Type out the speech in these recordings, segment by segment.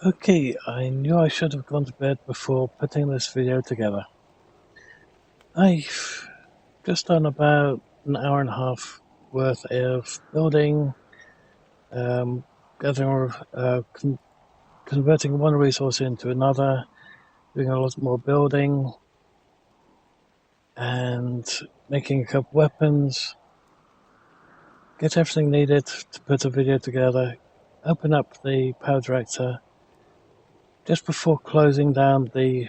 Okay, I knew I should have gone to bed before putting this video together. I've just done about an hour and a half worth of building, gathering, converting one resource into another, doing a lot more building, and making a couple weapons, get everything needed to put a video together, open up the PowerDirector just before closing down the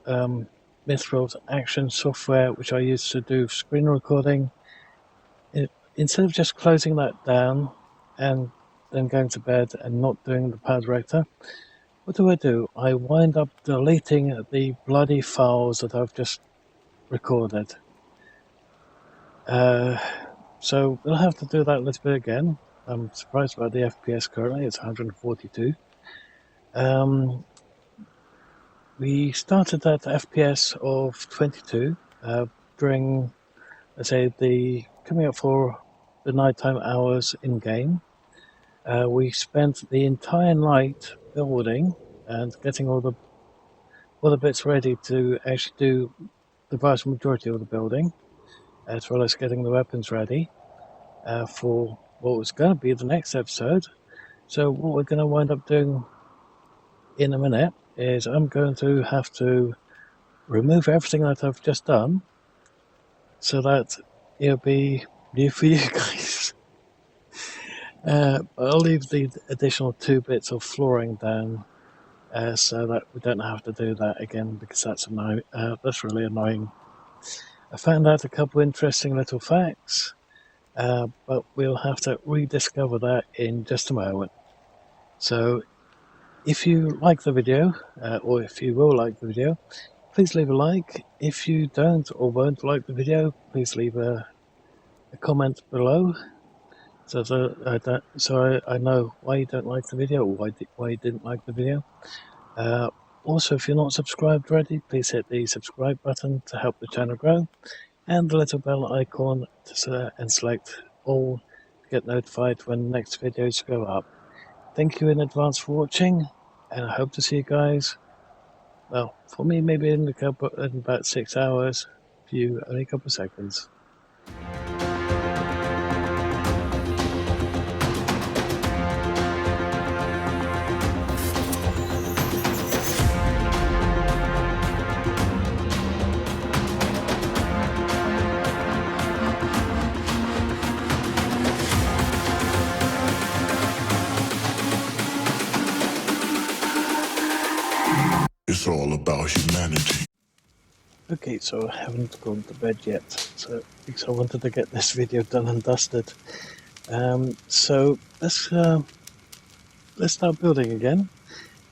Mithril action software which I use to do screen recording. Instead of just closing that down and then going to bed and not doing the PowerDirector, what do? I wind up deleting the bloody files that I've just recorded. So we'll have to do that a little bit again. I'm surprised about the FPS currently, it's 142. We started at FPS of 22 during, let's say, coming up for the nighttime hours in game. We spent the entire night building and getting all the bits ready to actually do the vast majority of the building, as well as getting the weapons ready for what was going to be the next episode. So what we're going to wind up doing in a minute is I'm going to have to remove everything that I've just done so that it'll be new for you guys. I'll leave the additional 2 bits of flooring down so that we don't have to do that again, because that's really annoying. I found out a couple interesting little facts, but we'll have to rediscover that in just a moment. So if you like the video, or if you will like the video, please leave a like. If you don't or won't like the video, please leave a comment below, so I know why you don't like the video, or why you didn't like the video. Also, if you're not subscribed already, please hit the subscribe button to help the channel grow, and the little bell icon and select all to get notified when the next videos go up. Thank you in advance for watching, and I hope to see you guys, well, for me maybe in about 6 hours, for you only a couple of seconds. It's all about humanity. Okay, so I haven't gone to bed yet, so because I wanted to get this video done and dusted. So let's start building again,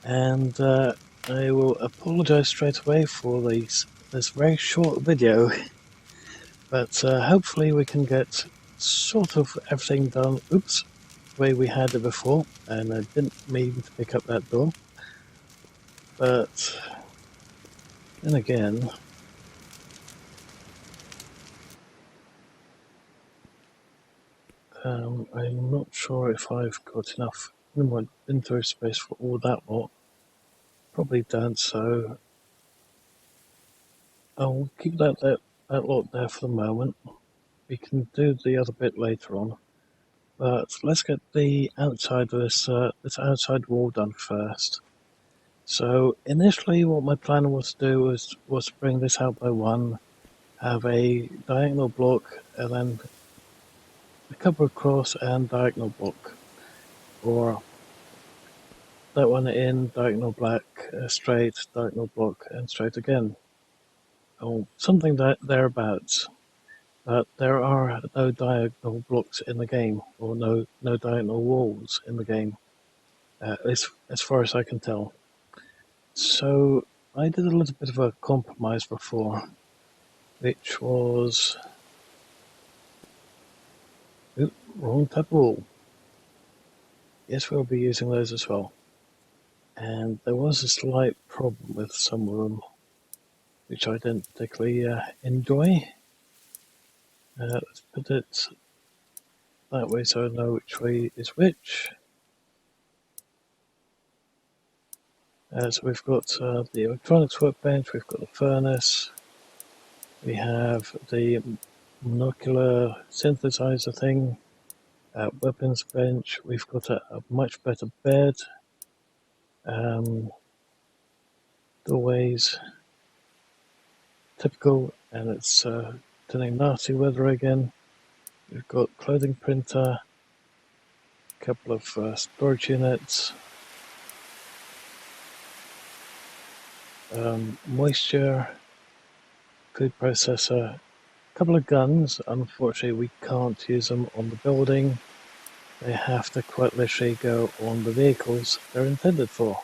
and I will apologize straight away for this very short video, but hopefully we can get sort of everything done. Oops, the way we had it before, and I didn't mean to pick up that door, but then again, I'm not sure if I've got enough inventory space for all that lot. Probably don't, so I'll keep that lot there for the moment. We can do the other bit later on, but let's get the outside of this outside wall done first. So initially, what my plan was to do was bring this out by 1, have a diagonal block, and then a couple of cross and diagonal block, or that one in, diagonal black, straight, diagonal block, and straight again, or something thereabouts. But there are no diagonal blocks in the game, or no diagonal walls in the game, as far as I can tell. So I did a little bit of a compromise before, which was... Oop, wrong type of wall. Yes, we'll be using those as well. And there was a slight problem with some of them, which I didn't particularly enjoy. Let's put it that way so I know which way is which. So we've got the electronics workbench, we've got the furnace, we have the monocular synthesizer thing, weapons bench, we've got a much better bed, doorways, typical, and it's turning nasty weather again. We've got clothing printer, a couple of storage units, moisture, food processor, a couple of guns. Unfortunately, we can't use them on the building. They have to quite literally go on the vehicles they're intended for.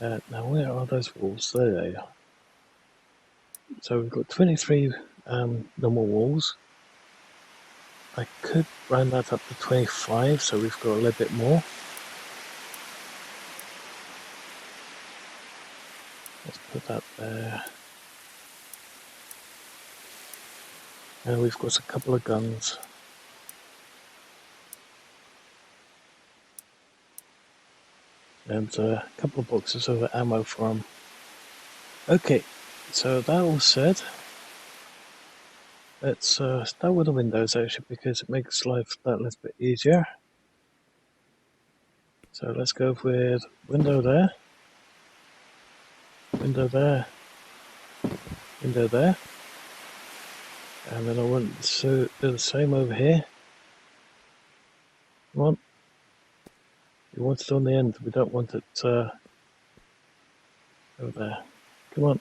Now, where are those walls? There they are. So we've got 23 normal walls. I could round that up to 25, so we've got a little bit more. Let's put that there. And we've got a couple of guns. And a couple of boxes of ammo for them. Okay, so that all said, let's start with the windows actually, because it makes life that little bit easier. So let's go with window there, window there, window there. And then I want to do the same over here. Come on. We want it on the end, we don't want it over there. Come on.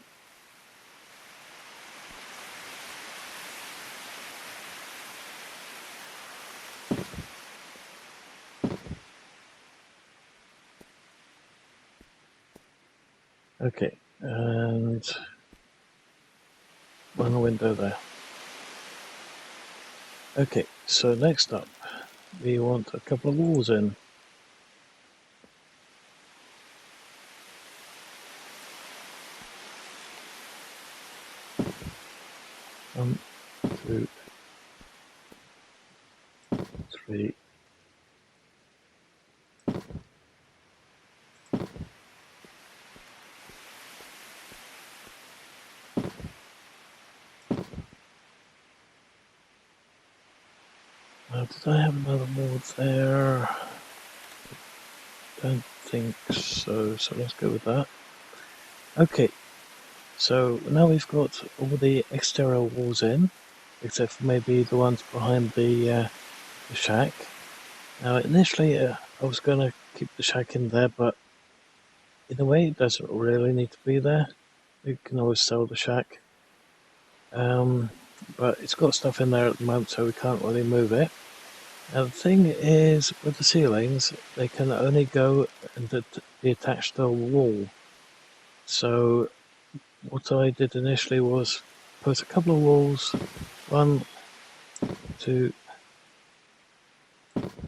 Okay, and one window there. Okay, so next up, we want a couple of walls in. One, two, three. Did I have another wall there? Don't think so, so let's go with that. Okay, so now we've got all the exterior walls in, except for maybe the ones behind the shack. Now initially I was going to keep the shack in there, but in a way it doesn't really need to be there. You can always sell the shack. But it's got stuff in there at the moment, so we can't really move it. Now the thing is, with the ceilings, they can only go and be attached to a wall. So what I did initially was put a couple of walls, 1, 2,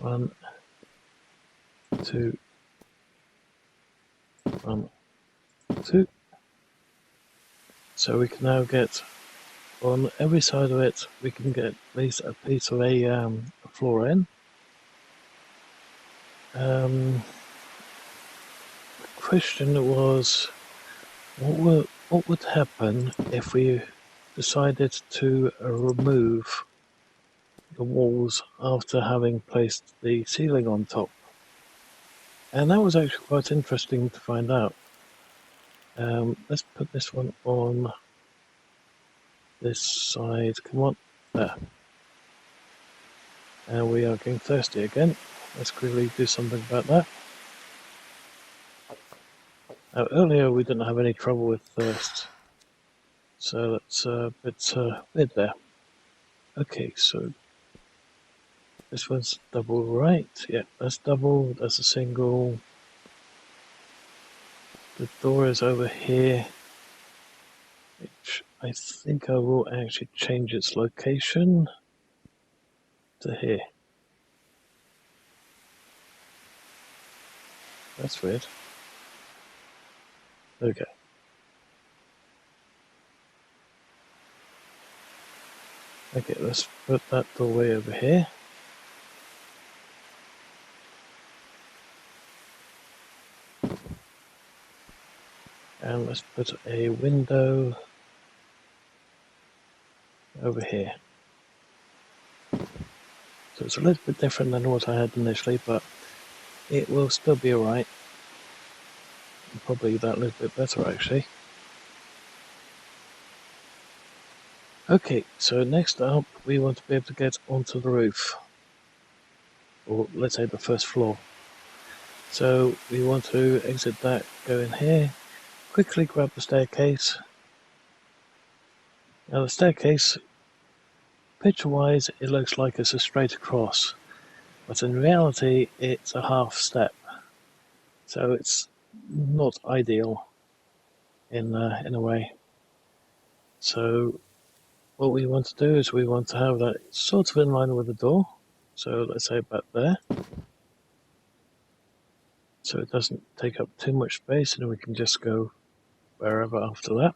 1, 2, 1, 2. So we can now get on every side of it, we can get at least a piece of a floor in. The question was, what would happen if we decided to remove the walls after having placed the ceiling on top? And that was actually quite interesting to find out. Let's put this one on this side. Come on, there. And we are getting thirsty again. Let's quickly do something about that. Now, earlier we didn't have any trouble with thirst, so that's a bit weird there. Okay, so this one's double, right? Yeah, that's double, that's a single. The door is over here, which I think I will actually change its location to here. That's weird. Okay. Okay, let's put that doorway over here. And let's put a window over here. So it's a little bit different than what I had initially, but it will still be alright. Probably that little bit better actually. Okay, so next up we want to be able to get onto the roof. Or let's say the first floor. So we want to exit that, go in here, quickly grab the staircase. Now the staircase, picture-wise, it looks like it's a straight across, but in reality it's a half step. So it's not ideal in a way. So what we want to do is we want to have that sort of in line with the door. So let's say about there. So it doesn't take up too much space and we can just go wherever after that.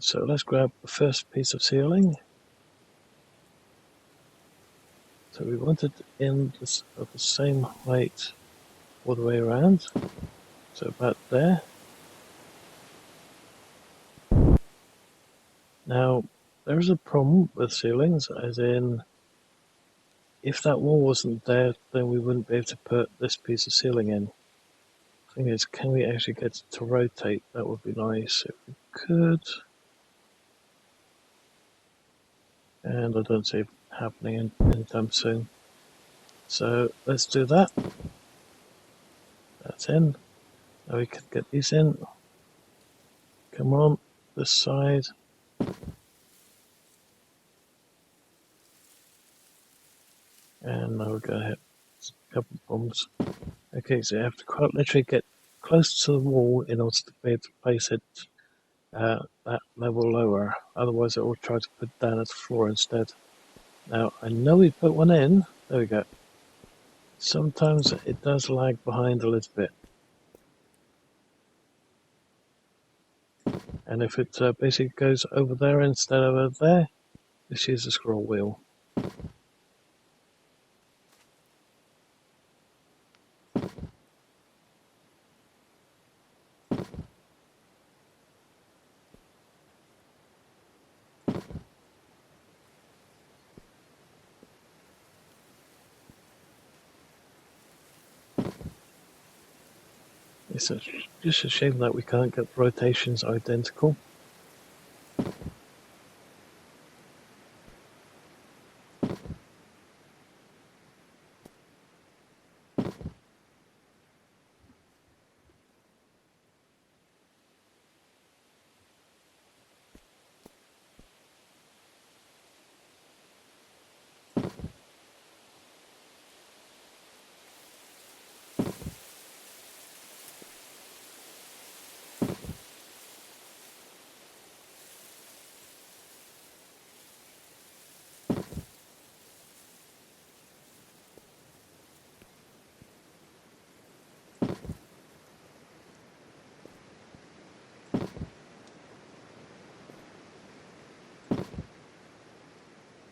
So let's grab the first piece of ceiling. So we want it in this, of the same height all the way around. So about there. Now, there's a problem with ceilings, as in, if that wall wasn't there, then we wouldn't be able to put this piece of ceiling in. The thing is, can we actually get it to rotate? That would be nice if we could. And I don't see it happening anytime soon. So let's do that. That's in. Now we can get these in. Come on, this side. And now we're going to hit a couple of bombs. Okay, so you have to quite literally get close to the wall in order to be able to place it that level lower. Otherwise it will try to put down at the floor instead. Now, I know we put one in. There we go. Sometimes it does lag behind a little bit. And if it basically goes over there instead of over there, just use the scroll wheel. It's just a shame that we can't get rotations identical.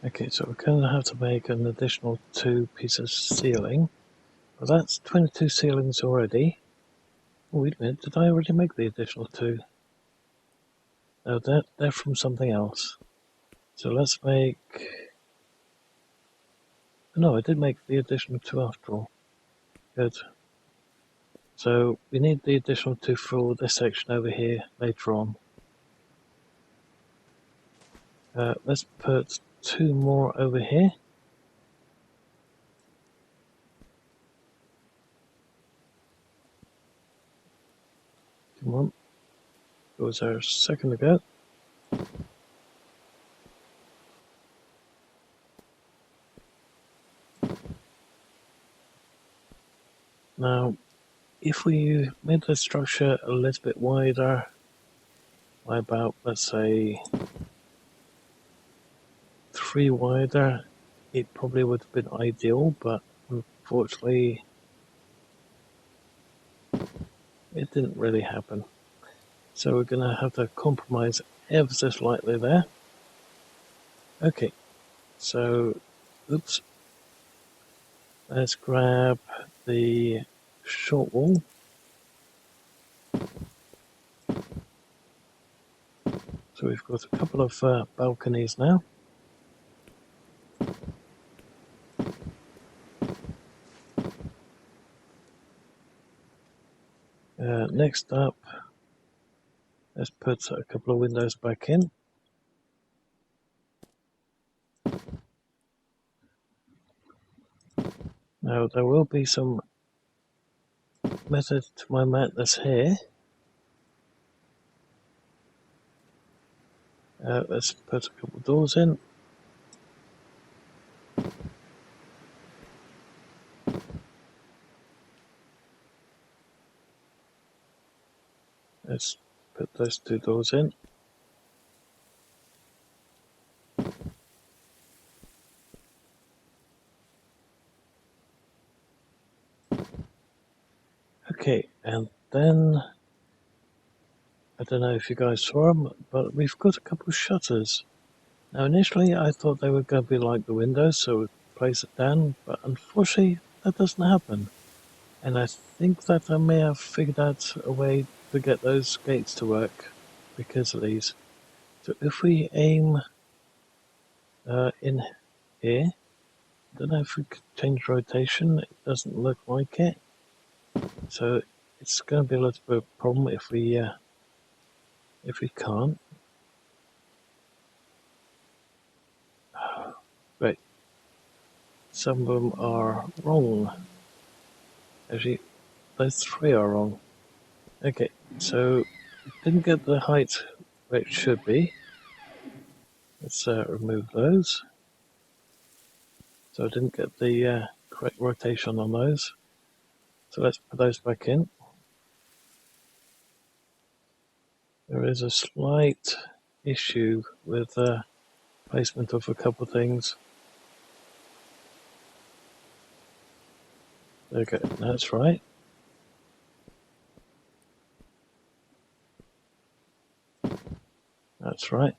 Okay, so we're going to have to make an additional 2 pieces of ceiling. Well, that's 22 ceilings already. Oh, wait a minute, did I already make the additional 2? No, they're from something else. So let's make... No, I did make the additional 2 after all. Good. So we need the additional 2 for this section over here later on. Let's put 2 more over here. Come on. It was there a second ago. Now, if we made the structure a little bit wider, by about, let's say, 3 wider, it probably would have been ideal, but unfortunately, it didn't really happen. So we're going to have to compromise ever so slightly there. Okay, so, oops. Let's grab the short wall. So we've got a couple of balconies now. Next up, let's put a couple of windows back in. Now there will be some method to my madness here. Let's put a couple of doors in. Let's put those two doors in. Okay, and then I don't know if you guys saw them, but we've got a couple of shutters. Now initially I thought they were going to be like the windows, so we'd place it down, but unfortunately that doesn't happen. And I think that I may have figured out a way to get those gates to work because of these. So if we aim in here, I don't know if we could change rotation, it doesn't look like it. So it's going to be a little bit of a problem if we can't. Right, some of them are wrong. Actually, those three are wrong. Okay, so didn't get the height where it should be. Let's remove those. So I didn't get the correct rotation on those. So let's put those back in. There is a slight issue with placement of a couple of things. Okay, that's right. That's right.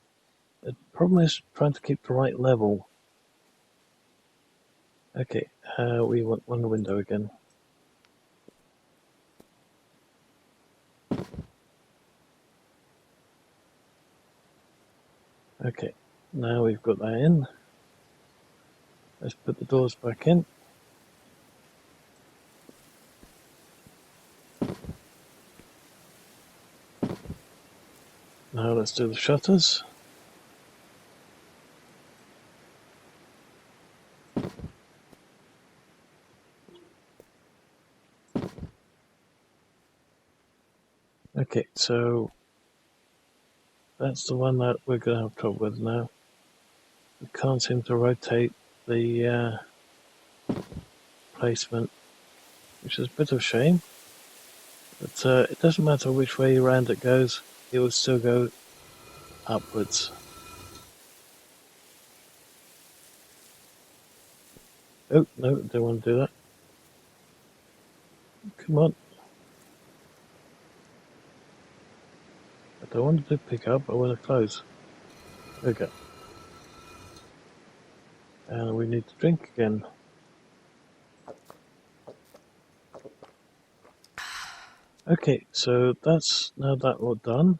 The problem is trying to keep the right level. Okay, we want one window again. Okay, now we've got that in. Let's put the doors back in. Now let's do the shutters. Okay, so that's the one that we're going to have trouble with now. We can't seem to rotate the placement, which is a bit of a shame. But it doesn't matter which way around it goes, it will still go upwards. Oh, no, don't want to do that. Come on. I don't want to do pick up, I want to close. There we go. And we need to drink again. Okay, so that's now that all done.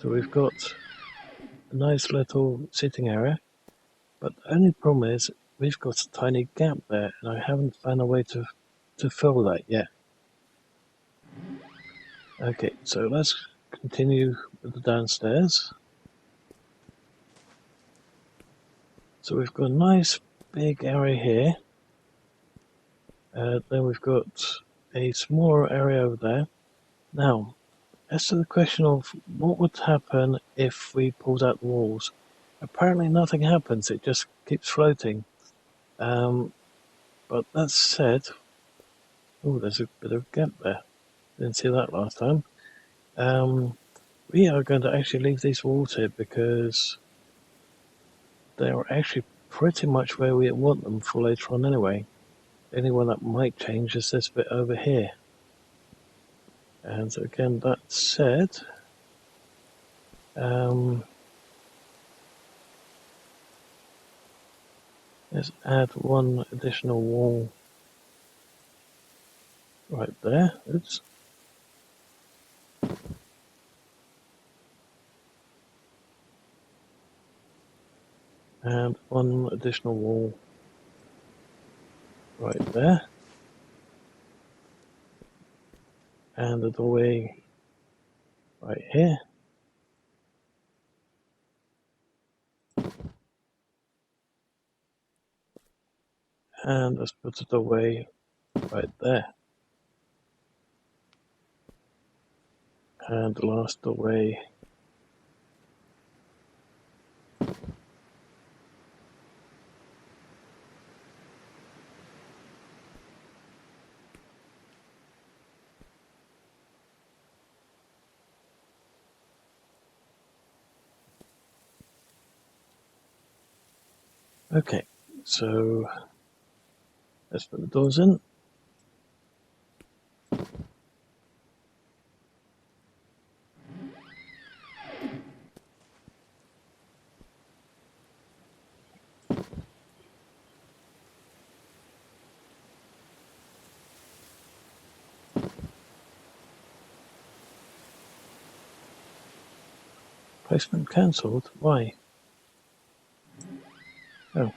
So we've got a nice little sitting area, but the only problem is we've got a tiny gap there, and I haven't found a way to fill that yet. Okay, so let's continue with the downstairs. So we've got a nice big area here. Then we've got a smaller area over there. Now, as to the question of what would happen if we pulled out the walls, apparently nothing happens, it just keeps floating. But that said, oh, there's a bit of a gap there. Didn't see that last time. We are going to actually leave these walls here because they are actually pretty much where we want them for later on anyway. The only one that might change is this bit over here. And so again, that said, let's add one additional wall right there. Oops. And one additional wall right there. And a doorway right here. And let's put it away right there. And the last away. Okay, so let's put the doors in. Placement cancelled? Why? Oh,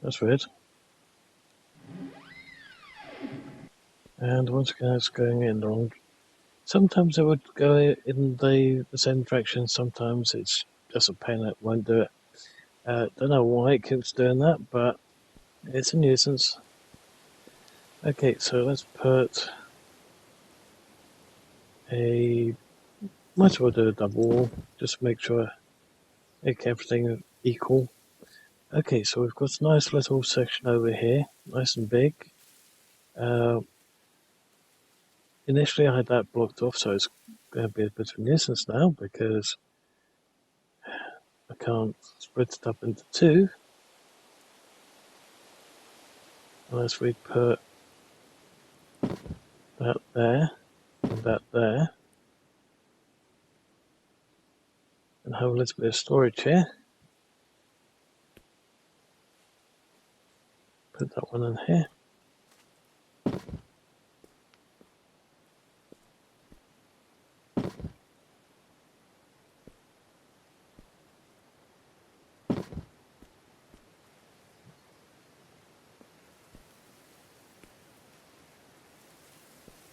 that's weird. And once again it's going in the wrong. Sometimes it would go in the same direction, sometimes it's just a pain that won't do it. Don't know why it keeps doing that, but it's a nuisance. Okay, so let's put might as well do a double wall, just to make sure make everything equal. Okay, so we've got a nice little section over here, nice and big. Initially I had that blocked off, so it's going to be a bit of a nuisance now because I can't split it up into two unless we put that there and that there and have a little bit of storage here. Put that one in here.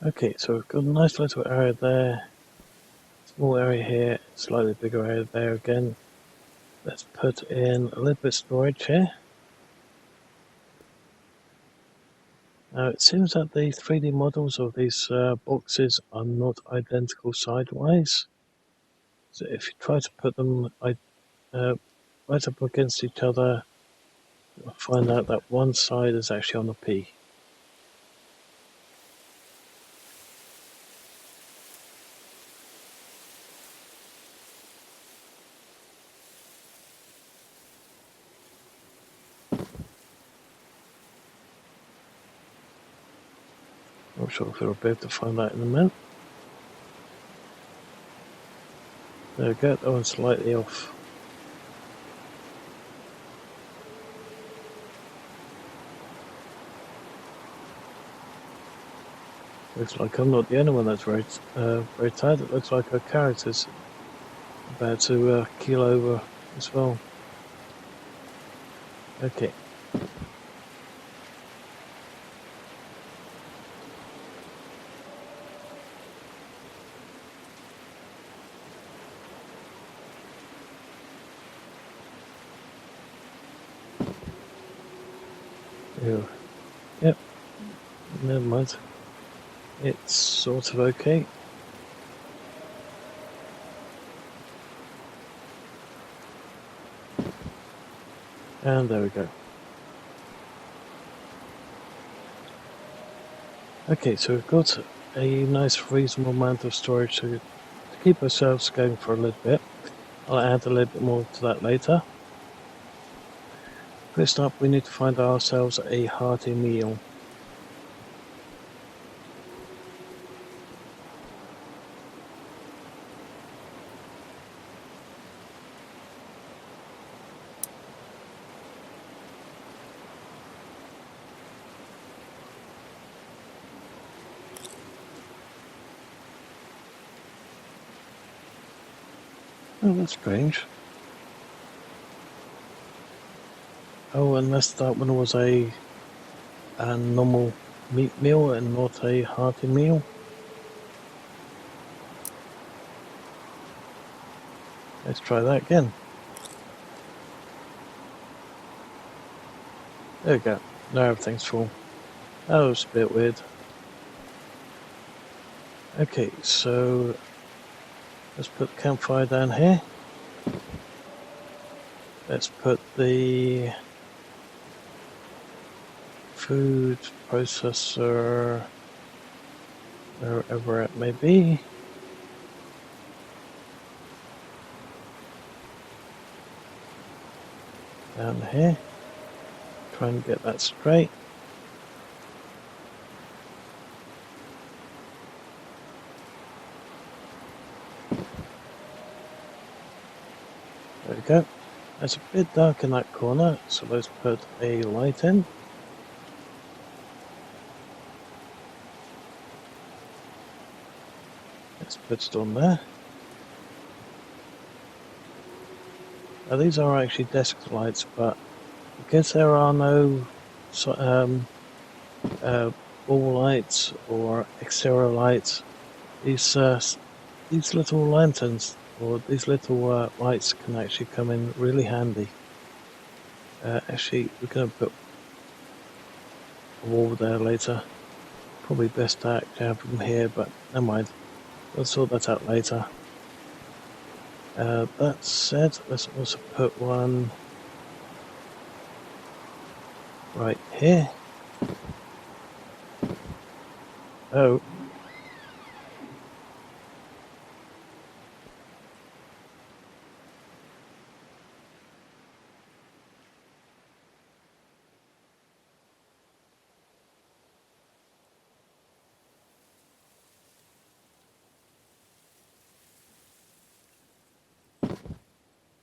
Okay, so we've got a nice little area there, small area here, slightly bigger area there again. Let's put in a little bit of storage here. Now it seems that the 3D models of these boxes are not identical sidewise. So if you try to put them right up against each other, you'll find out that one side is actually on a P. Not sure if we'll be able to find that in a minute. There we go, that one's slightly off. Looks like I'm not the only one that's very tired. It looks like our character's about to keel over as well. Okay. Ew. Yep. Never mind. It's sort of okay. And there we go. Okay, so we've got a nice reasonable amount of storage to keep ourselves going for a little bit. I'll add a little bit more to that later. First up, we need to find ourselves a hearty meal. Oh, that's strange. Oh, unless that one was a normal meat meal and not a hearty meal. Let's try that again. There we go. Now everything's full. That was a bit weird. Okay, so let's put the campfire down here. Let's put the food processor wherever it may be. Down here. Try and get that straight. There we go. It's a bit dark in that corner, so let's put a light in. Let's put it on there. Now these are actually desk lights, but because there are no wall lights or exterior lights, these little lanterns or these little lights can actually come in really handy. Actually, we're going to put a wall there later. Probably best to actually have them here, but never mind. We'll sort that out later. That said, let's also put one right here. Oh.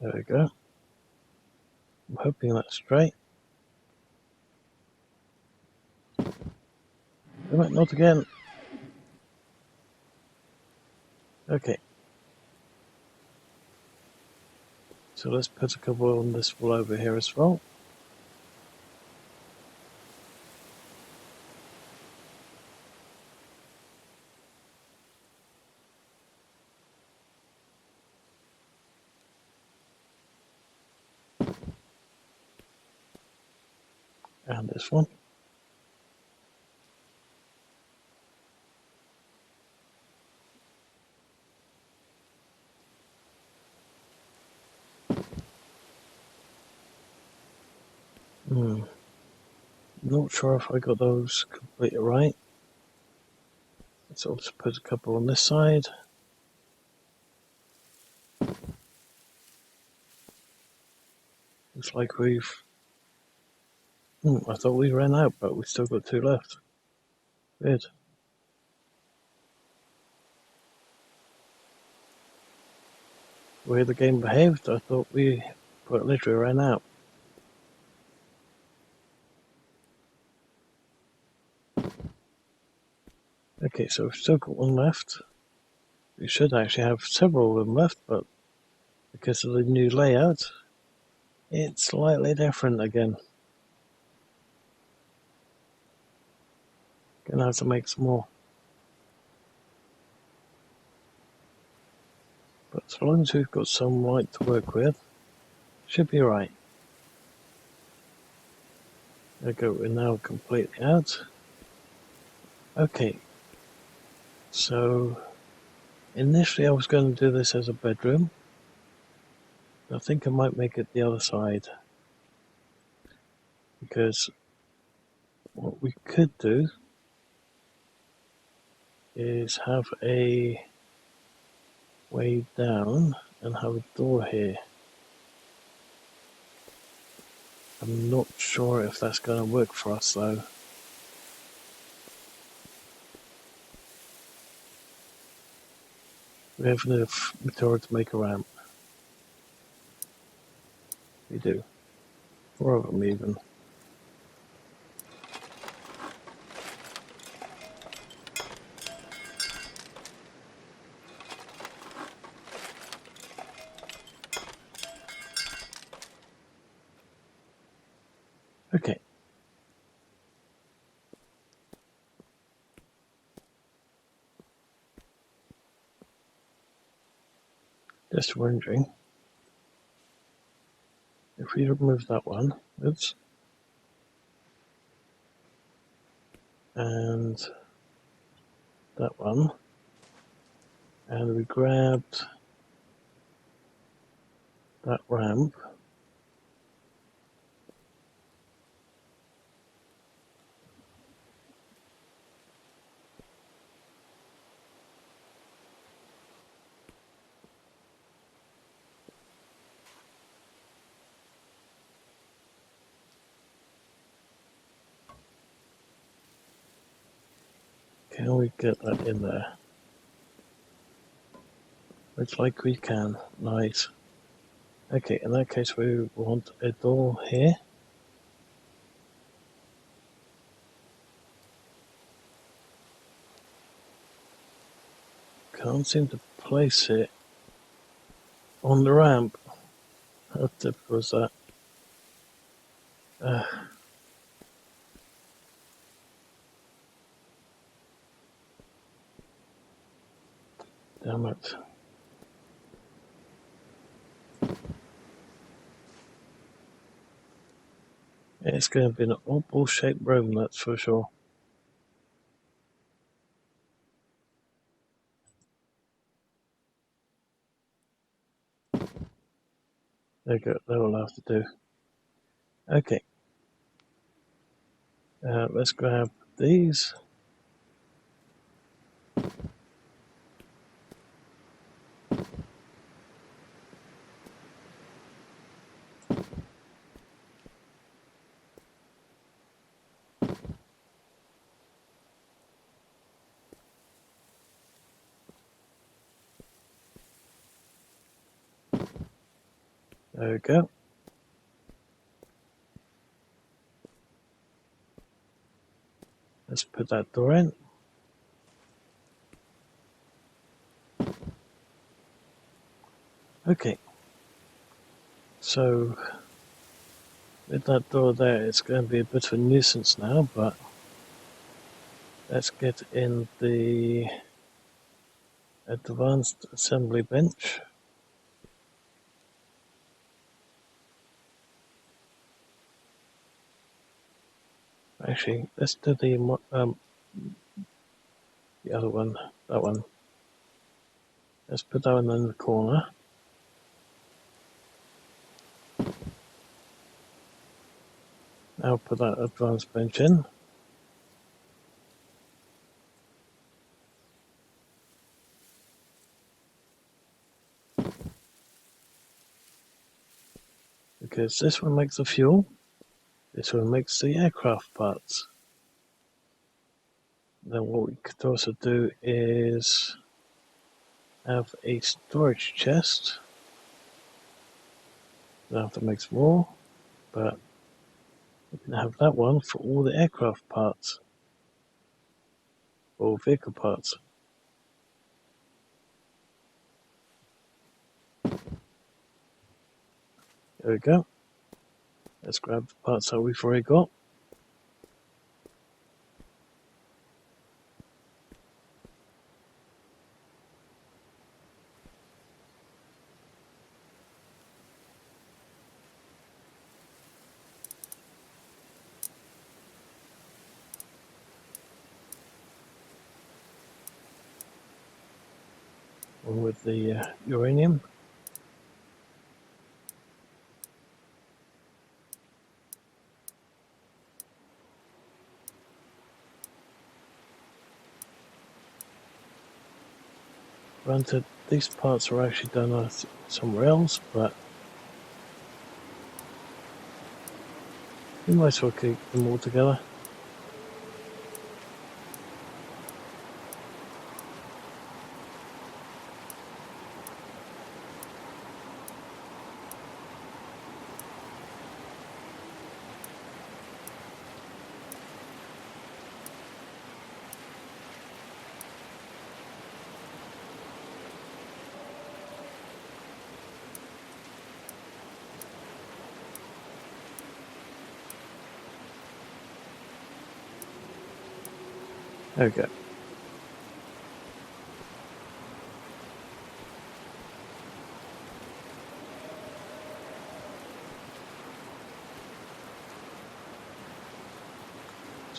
There we go. I'm hoping that's straight. Damn it, not again. Okay. So let's put a couple on this wall over here as well. And this one. Not sure if I got those completely right. Let's also put a couple on this side. Looks like we've... I thought we ran out, but we've still got two left. Weird. The way the game behaved, I thought we quite literally ran out. Okay, so we've still got one left. We should actually have several of them left, but because of the new layout, it's slightly different again. Gonna have to make some more. But as long as we've got some light to work with, should be right. There we go, we're now completely out. Okay, so initially I was going to do this as a bedroom. I think I might make it the other side. Because what we could do is have a way down and have a door here. I'm not sure if that's going to work for us though. We have enough material to make a ramp. We do. 4 of them even. Just wondering if we remove that one, oops, and that one, and we grabbed that ramp. Can we get that in there? Looks like we can. Nice. Okay, in that case we want a door here. Can't seem to place it on the ramp. How difficult was that? Damn it. It's going to be an oddball shaped room, that's for sure. There you go, that will have to do. Okay. Let's grab these. There we go. Let's put that door in. Okay. So, with that door there, it's going to be a bit of a nuisance now, but let's get in the advanced assembly bench. Actually, let's do the other one, that one. Let's put that one in the corner. Now put that advanced bench in. Because this one makes the fuel, this one makes the aircraft parts. Then what we could also do is have a storage chest. We'll have to make some more, but we can have that one for all the aircraft parts or vehicle parts. There we go. Let's grab the parts that we've already got. One with the uranium. Granted, these parts are actually done somewhere else, but we might as well keep them all together. There we go.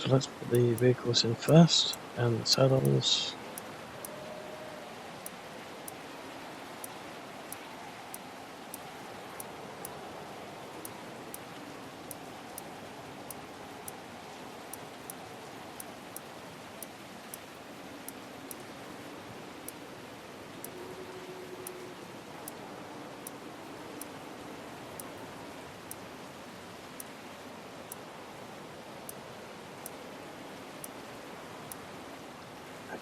So let's put the vehicles in first, and the saddles.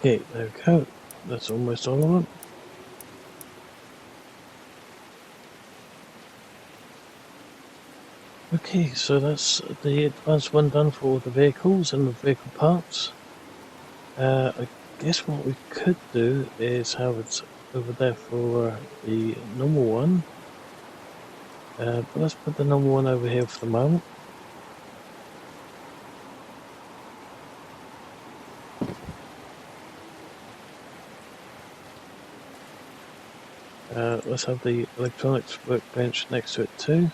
Okay, there we go. That's almost all of them. Okay, so that's the advanced one done for all the vehicles and the vehicle parts. I guess what we could do is have it over there for the normal one. But let's put the normal one over here for the moment. Let's have the electronics workbench next to it too.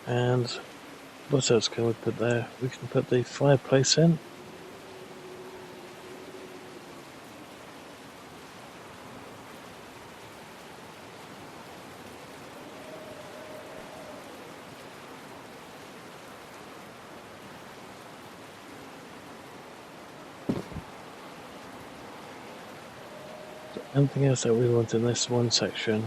And what else can we put there? We can put the fireplace in. Anything else that we want in this one section?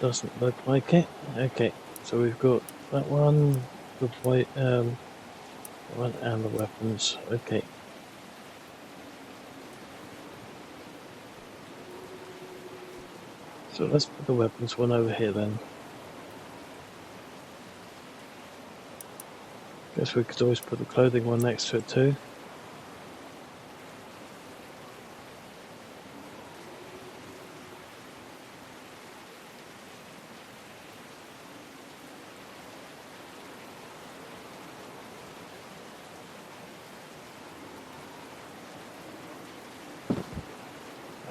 Doesn't look like it. Okay, so we've got that one, the white, one, and the weapons. Okay. So let's put the weapons one over here then. Guess we could always put the clothing one next to it too.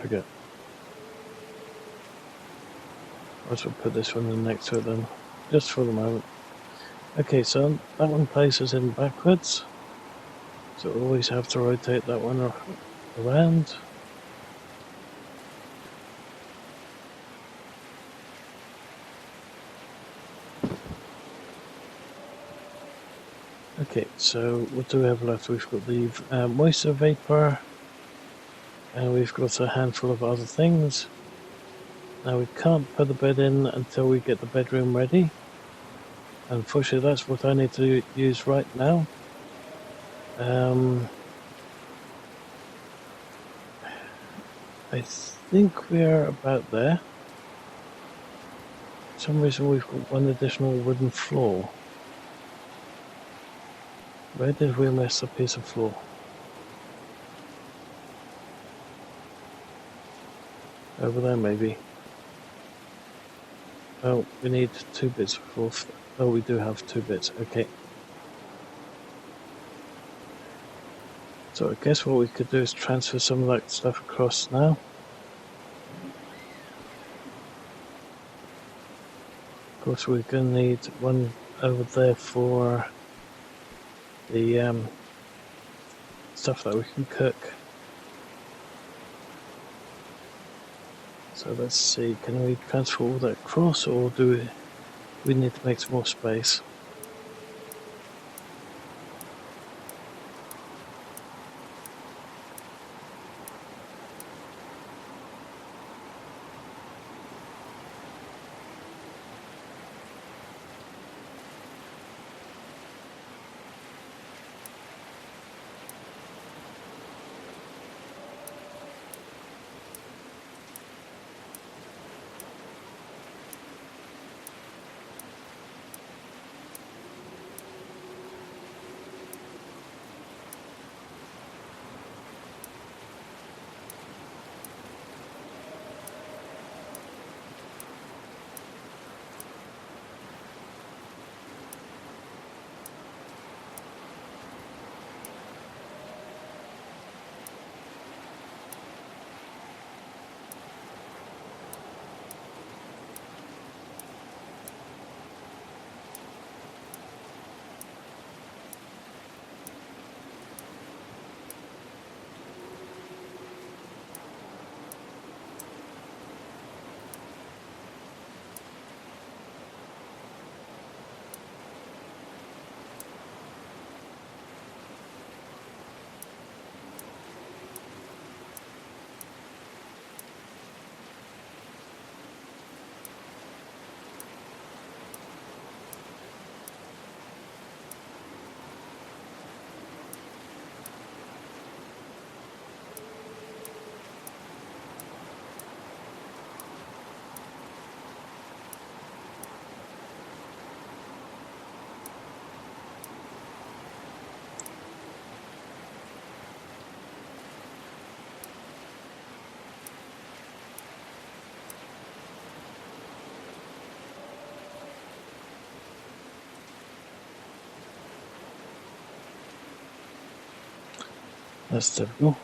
Okay. I will put this one in next to it then, just for the moment. Okay, so that one places in backwards. So we always have to rotate that one around. Okay, so what do we have left? We've got the moisture vapor, and we've got a handful of other things. Now we can't put the bed in until we get the bedroom ready. Unfortunately, that's what I need to use right now. I think we're about there. For some reason we've got one additional wooden floor. Where did we miss a piece of floor? Over there maybe. Oh, we need 2 bits of floor. Oh, we do have 2 bits, okay. So I guess what we could do is transfer some of that stuff across now. Of course we're going to need one over there for the stuff that we can cook. So let's see, can we transfer all that across, or do we need to make some more space? That's typical.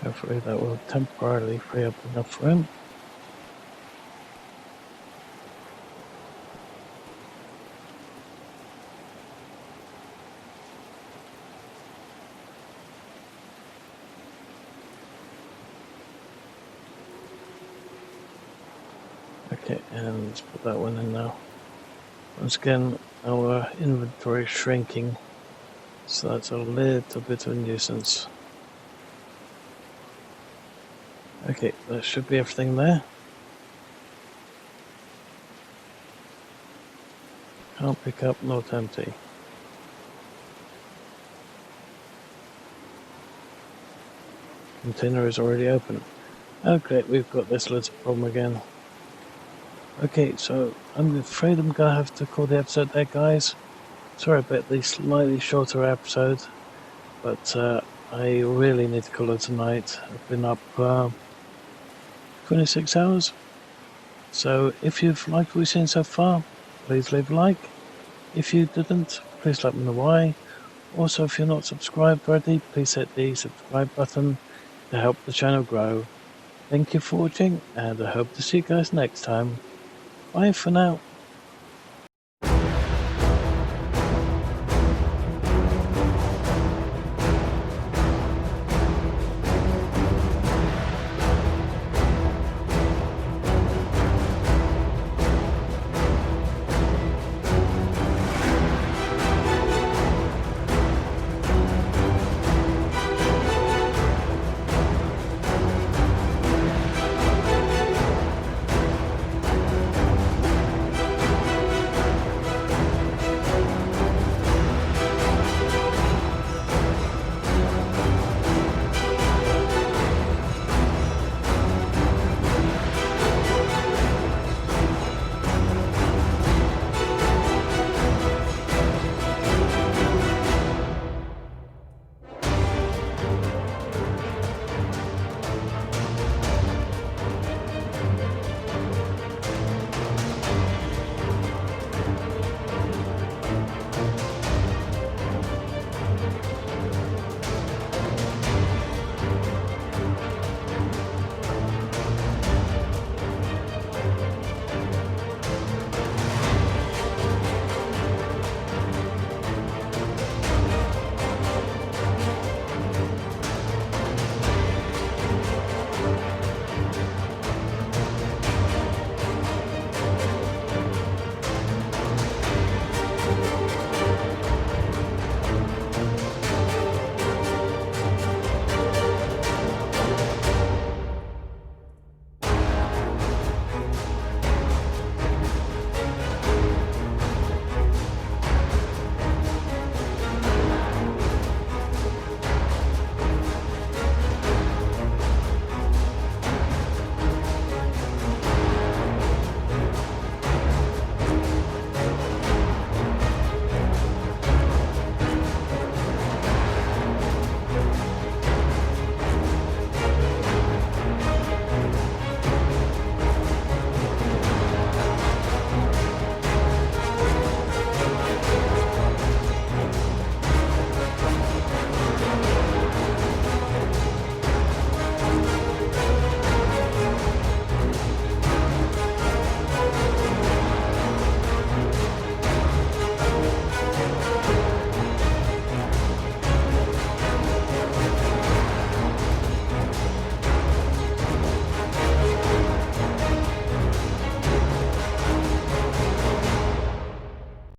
Hopefully that will temporarily free up enough room. Okay, and let's put that one in now. Once again, our inventory is shrinking, so that's a little bit of a nuisance. Okay, that should be everything there. Can't pick up, not empty. Container is already open. Okay, we've got this little problem again. Okay, so I'm afraid I'm gonna have to call the episode there, guys. Sorry about the slightly shorter episode, but I really need to call it tonight. I've been up 26 hours. So if you've liked what we've seen so far, please leave a like. If you didn't, please let me know why. Also, if you're not subscribed already, please hit the subscribe button to help the channel grow. Thank you for watching, and I hope to see you guys next time. Bye for now.